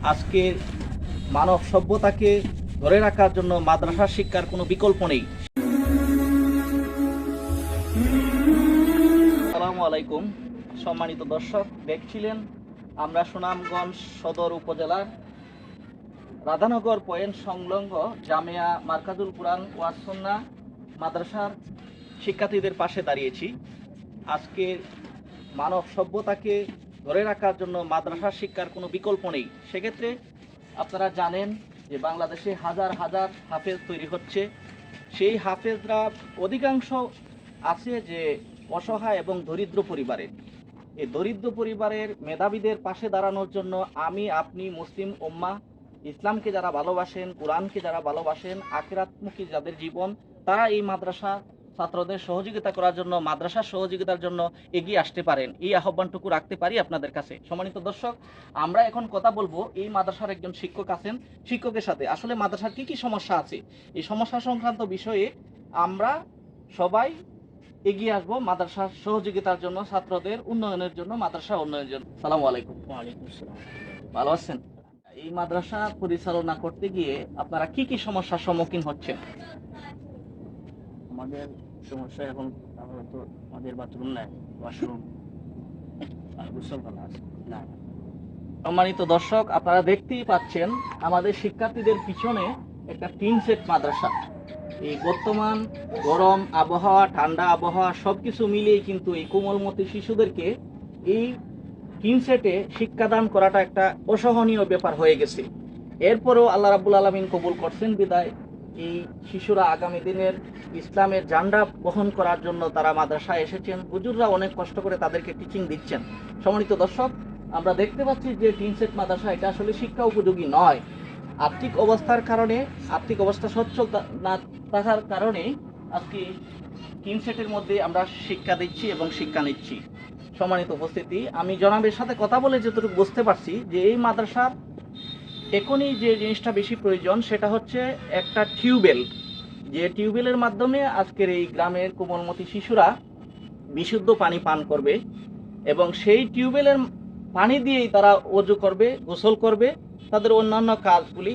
আজকের মানব সভ্যতাকে ধরে রাখার জন্য মাদ্রাসা শিক্ষার কোনো বিকল্প নেই। আসসালামু আলাইকুম সম্মানিত দর্শক, দেখছিলেন আমরা সুনামগঞ্জ সদর উপজেলার রাধানগর পয়েন্ট সংলগ্ন জামিয়া মারকাজুল কুরআন ওয়াজ সুন্নাহ মাদ্রাসার শিক্ষার্থীদের পাশে দাঁড়িয়েছি। আজকের মানব সভ্যতাকে ধরে রাখার জন্য মাদ্রাসা শিক্ষার কোনো বিকল্প নেই। সেক্ষেত্রে আপনারা জানেন যে বাংলাদেশে হাজার হাজার হাফেজ তৈরি হচ্ছে। সেই হাফেজরা অধিকাংশ আছে যে অসহায় এবং দরিদ্র পরিবারের। এই দরিদ্র পরিবারের মেধাবীদের পাশে দাঁড়ানোর জন্য আমি আপনি মুসলিম উম্মাহ, ইসলামকে যারা ভালোবাসেন, কোরআনকে যারা ভালোবাসেন, আখিরাতমুখী যাদের জীবন, তারা এই মাদ্রাসা ছাত্রদের সহযোগিতা করার জন্য, মাদ্রাসার সহযোগিতার জন্য এগিয়ে আসতে পারেন, এই আহ্বানটুকু রাখতে পারি আপনাদের কাছে। সম্মানিত দর্শক, আমরা এখন কথা বলবো এই মাদ্রাসার একজন শিক্ষক আছেন, শিক্ষকের সাথে আসলে মাদ্রাসার কি কি সমস্যা আছে, এই সমস্যা সংক্রান্ত বিষয়ে আমরা সবাই এগিয়ে আসবো মাদ্রাসার সহযোগিতার জন্য, ছাত্রদের উন্নয়নের জন্য, মাদ্রাসা উন্নয়নের জন্য। সালামু আলাইকুম। ওয়ালাইকুম আসসালাম। ভালো আছেন? এই মাদ্রাসা পরিচালনা করতে গিয়ে আপনারা কি কি সমস্যার সম্মুখীন হচ্ছেন? আমাদের সমস্যা এখন আপাতত আমাদের বাথরুম নাই, ওয়াশরুম আর গোসলখানা আছে না। সম্মানিত দর্শক, আপনারা দেখতেই পাচ্ছেন আমাদের শিক্ষার্থীদের পিছনে একটা টিন সেট মাদ্রাসা। এই বর্তমান গরম আবহাওয়া, ঠান্ডা আবহাওয়া সবকিছু মিলিয়ে কিন্তু এই কোমলমতি শিশুদেরকে এই টিন সেটে শিক্ষাদান করাটা একটা অসহনীয় ব্যাপার হয়ে গেছে। এরপরেও আল্লাহ রাব্বুল আলামিন কবুল করছেন বিদায় এই শিশুরা আগামী দিনের ইসলামের ঝান্ডা বহন করার জন্য তারা মাদ্রাসায় এসেছেন। হুজুররা অনেক কষ্ট করে তাদেরকে টিচিং দিচ্ছেন। সম্মানিত দর্শক, আমরা দেখতে পাচ্ছি যে টিন সেট মাদ্রাসা এটা আসলে শিক্ষা উপযোগী নয়। আর্থিক অবস্থার কারণে, আর্থিক অবস্থা সচ্ছল না থাকার কারণে আজকে টিন সেটের মধ্যে আমরা শিক্ষা দিচ্ছি এবং শিক্ষা নিচ্ছি। সম্মানিত উপস্থিতি, আমি জনাবের সাথে কথা বলে যতটুকু বুঝতে পারছি যে এই মাদ্রাসার এখনই যে জিনিসটা বেশি প্রয়োজন সেটা হচ্ছে একটা টিউবওয়েল, যে টিউবওয়েলের মাধ্যমে আজকের এই গ্রামের কোমলমতি শিশুরা বিশুদ্ধ পানি পান করবে এবং সেই টিউবওয়েলের পানি দিয়েই তারা ওযু করবে, গোসল করবে, তাদের অন্যান্য কাজগুলি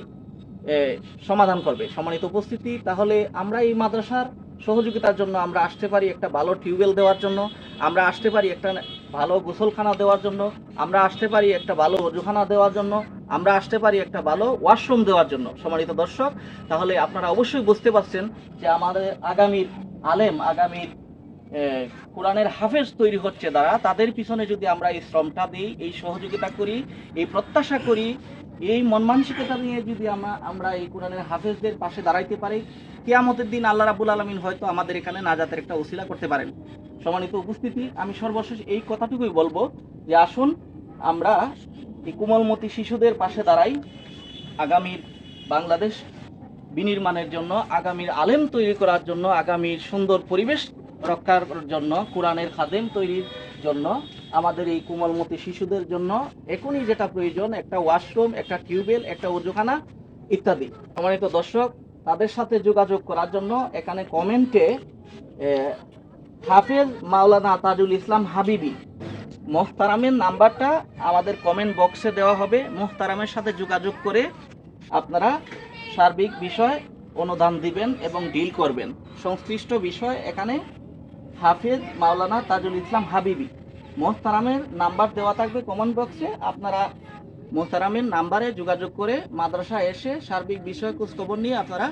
সমাধান করবে। সম্মানিত উপস্থিতি, তাহলে আমরা এই মাদ্রাসার সহযোগিতার জন্য আমরা আসতে পারি একটা ভালো টিউবওয়েল দেওয়ার জন্য, আমরা আসতে পারি একটা ভালো গোসলখানা দেওয়ার জন্য, আমরা আসতে পারি একটা ভালো অজুখানা দেওয়ার জন্য, আমরা আসতে পারি একটা ভালো ওয়াশরুম দেওয়ার জন্য। সম্মানিত দর্শক, তাহলে আপনারা অবশ্যই বুঝতে পারছেন যে আমাদের আগামীর আলেম, আগামীর কোরআনের হাফেজ তৈরি হচ্ছে যারা, তাদের পিছনে যদি আমরা এই শ্রমটা দিই, এই সহযোগিতা করি, এই প্রত্যাশা করি, এই মন মানসিকতা নিয়ে যদি আমরা এই কোরআনের হাফেজদের পাশে দাঁড়াইতে পারি, কিয়ামতের দিন আল্লাহ রাব্বুল আলামিন হয়তো আমাদের এখানে নাজাতের একটা ওসিলা করতে পারেন। সম্মানিত উপস্থিতি, আমি সর্বশেষ এই কথাটুকুই বলবো যে আসুন আমরা এই কোমলমতি শিশুদের পাশে দাঁড়াই, আগামীর বাংলাদেশ বিনির্মাণের জন্য, আগামীর আলেম তৈরি করার জন্য, আগামীর সুন্দর পরিবেশ রক্ষার জন্য, কোরআনের খাদেম তৈরির জন্য, আমাদের এই কোমলমতি শিশুদের জন্য এখনই যেটা প্রয়োজন একটা ওয়াশরুম, একটা টিউবওয়েল, একটা ওযুখানা ইত্যাদি। সম্মানিত দর্শক, তাদের সাথে যোগাযোগ করার জন্য এখানে কমেন্টে হাফেজ মাওলানা তাজুল ইসলাম হাবিবি মোহতারামের নাম্বারটা আমাদের কমেন্ট বক্সে দেওয়া হবে। মোহতারামের সাথে যোগাযোগ করে আপনারা সার্বিক বিষয় অনুদান দিবেন এবং ডিল করবেন। সংশ্লিষ্ট বিষয় এখানে হাফেজ মাওলানা তাজুল ইসলাম হাবিবি মোহতারামের নাম্বার দেওয়া থাকবে কমেন্ট বক্সে। আপনারা মোহতারামের নাম্বারে যোগাযোগ করে মাদ্রাসা এসে সার্বিক বিষয় খোঁজখবর নিয়ে আপনারা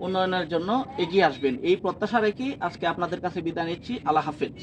উন্নয়নের জন্য এগিয়ে আসবেন, এই প্রত্যাশা রেখে আজকে আপনাদের কাছে বিদায় নিচ্ছি। আল্লাহ হাফেজ।